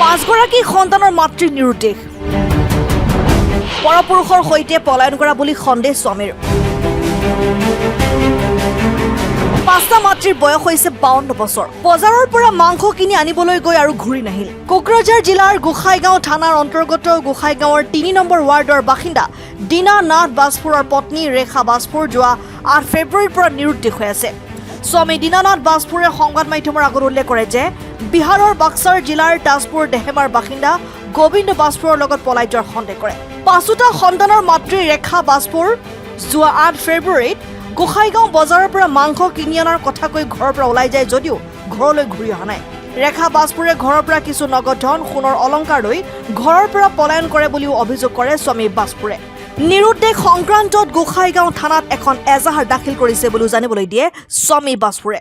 5গৰাকী সন্তানৰ মাতৃৰ নিৰুদ্দেশ পৰপুৰুষৰ সৈতে পলায়ন কৰা বুলি সন্দেহ স্বামীৰ 5টা মাতৃৰ বয়স হৈছে 52 বছৰ বজাৰৰ পৰা মাংস কিনি আনিবলৈ গৈ আৰু ঘূৰি নাহিল কোকৰাঝাৰ জিলাৰ গোসাইগাঁও থানাৰ অন্তৰ্গত গোসাইগাঁৱৰ 3 নম্বৰ ৱাৰ্ডৰ বাসিন্দা দীনা নাথ বাজপুৰৰ পত্নী ৰেখা বাজপুৰ যোৱা 8 ফেব্ৰুৱাৰীৰ পৰা নিৰুদ্দেশ হৈ আছে স্বামী দীনানাথ বাজপুৰে সংবাদ মাধ্যমৰ আগত উল্লেখ কৰে যে বিহাৰৰ বাক্সাৰ জিলাৰ তাজপুৰ দেহেমাৰ বাসিন্দা গোবিন্দ বাজপুৰৰ লগত পলাই যোৱাৰ সন্দেহ কৰে 5টা সন্তানৰ মাতৃ ৰেখা বাজপুৰ যোৱা 8 ফেব্ৰুৱাৰীত গোসাইগাঁও বজাৰৰ পৰা মাংস কিনি অনাৰ কথা কৈ ঘৰৰ পৰা ওলাই যায় যদিও ঘৰলৈ ঘূৰি অহা নাই ৰেখা বাজপুৰে ঘৰৰ পৰা কিছু নগদ ধন সোণৰ অলংকাৰ লৈ ঘৰৰ পৰা পলায়ন কৰে বুলিও অভিযোগ কৰে স্বামী বাজপুৰে নিৰুদ্দেশ সংক্ৰান্তত গোসাইগাঁও থানাত এখন এজাহাৰ দাখিল কৰিছে বুলি জানিবলৈ দিয়ে স্বামী বাজপুৰে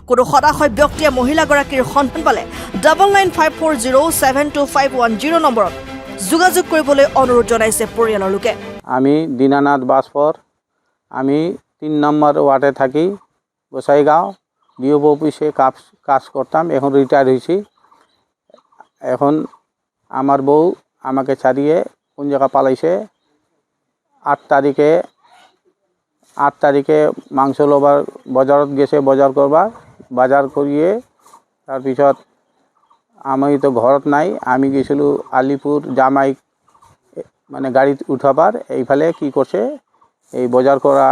কোনো সদাশয় ব্যক্তিয়ে মহিলাগৰাকীৰ সন্ধান পালে 9954072510 নম্বৰত যোগাযোগ কৰিবলৈ অনুৰোধ জনাইছে পৰিয়ালৰ লোকে আমি দীনানাথ বাজপুৰ আমি 3 নম্বৰ ওয়ার্ডে থাকি গোসাইগাঁও ডিওপি অফিসে কাজ করতাম এখন রিটায়ার হয়েছি এখন আমার বউ আমাকে ছাড়িয়ে কোন জায়গা পালাইছে 8 তারিখে মাংস লবার বাজারত গেছে বাজার করবার বাজার করিয়ে তারপিছত আমি তো ঘরত নাই আমি গেছিলো আলিপুর জামাই মানে গাড়ি উঠাবার এইফালে কি করছে এই বাজার করা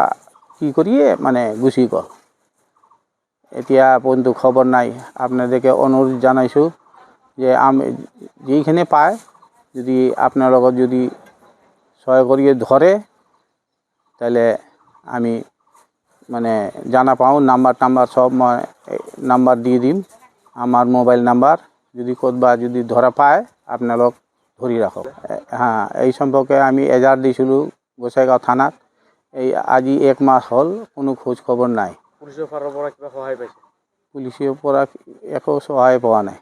কি করিয়ে মানে গুছি গল এতিয়া পর্যন্ত খবর নাই আপনাদেরকে অনুরোধ জানাইছো যে আমি যেইখানে পায় যদি আপনার লগত যদি সহায় করিয়ে ধরে তাহলে আমি মানে জানা পাও নাম্বার সব নাম্বার দিয়ে দিম আমার মোবাইল নাম্বার যদি কোতবা যদি ধরা পায় আপনারা ধরি রাখো হ্যাঁ এই সম্পর্কে আমি এজার দিয়েছিল গোসাইগাঁও থানাত এই আজি 1 মাস হল কোনো খোঁজ খবর নাই পুলিশের পৰা কিবা সহায় পাইছে পুলিশেৰ পৰা একো সহায় পোৱা নাই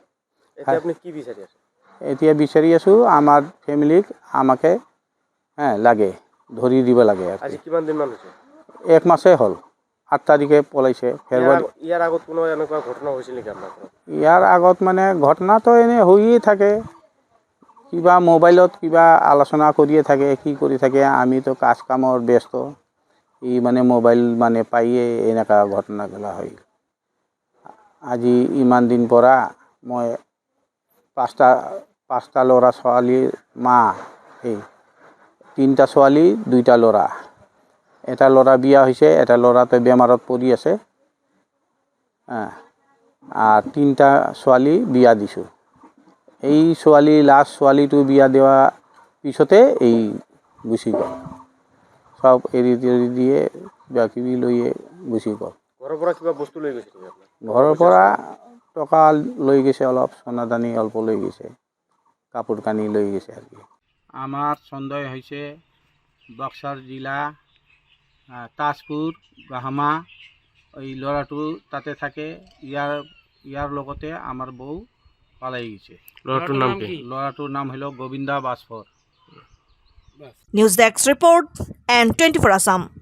এতিয়া আপনি কি বিচাৰি আছে এতিয়া বিচাৰি আছো আমার ফ্যামিলিক আমাকে হ্যাঁ লাগে ধরি দিব লাগে আজি কিমান দিন মান হৈছে 1 মাসে হল 8 তারিখে পলাইছে ফেব্রুয়ারি ইয়ার আগত কোনো এনেকুৱা ঘটনা হৈছিল নেকি আপনার ইয়ার আগত মানে ঘটনা তো এনে হইয়ে থাকে কিবা মোবাইলত কিবা আলোচনা করিয়ে থাকে কি কৰি থাকে আমি তো কাজ কামৰ ব্যস্ত ই মানে মোবাইল মানে পাইয়ে এনেকা ঘটনা গলা হয় আজি ইমান দিন পৰা মই পাঁচটা ল'ৰা ছোৱালীৰ মা এই 3টা ছোৱালী 2টা ল'ৰা এটা ল'ৰা বিয়া হৈছে এটা ল'ৰাতে বেমাৰত পৰি আছে আৰ 3টা ছোৱালী বিয়া দিছো এই ছোৱালী লাস্ট ছোৱালীটো বিয়া দেওয়া পিছতে এই গুছি গল সব এৰি দিয়ে বাকি লইয়ে গুছি গল ঘৰৰ পৰা কিবা বস্তু লৈ গৈছিল আপুনি ঘৰৰ পৰা টকা লৈ গৈছে অলপ সোনাদানি অল্প লৈ গৈছে কাপোৰ কানি লৈ গৈছে আৰ কি আমাৰ সন্দেহ হৈছে বক্সাৰ জিলা তাজপুৰ গাহামা এই ল'ৰাটো তাতে থাকে ইয়াৰ লগতে আমাৰ বউ পালাই গেছে ল'ৰাটোৰ নাম হলো Govinda Bajpur news desk report and 24 Assam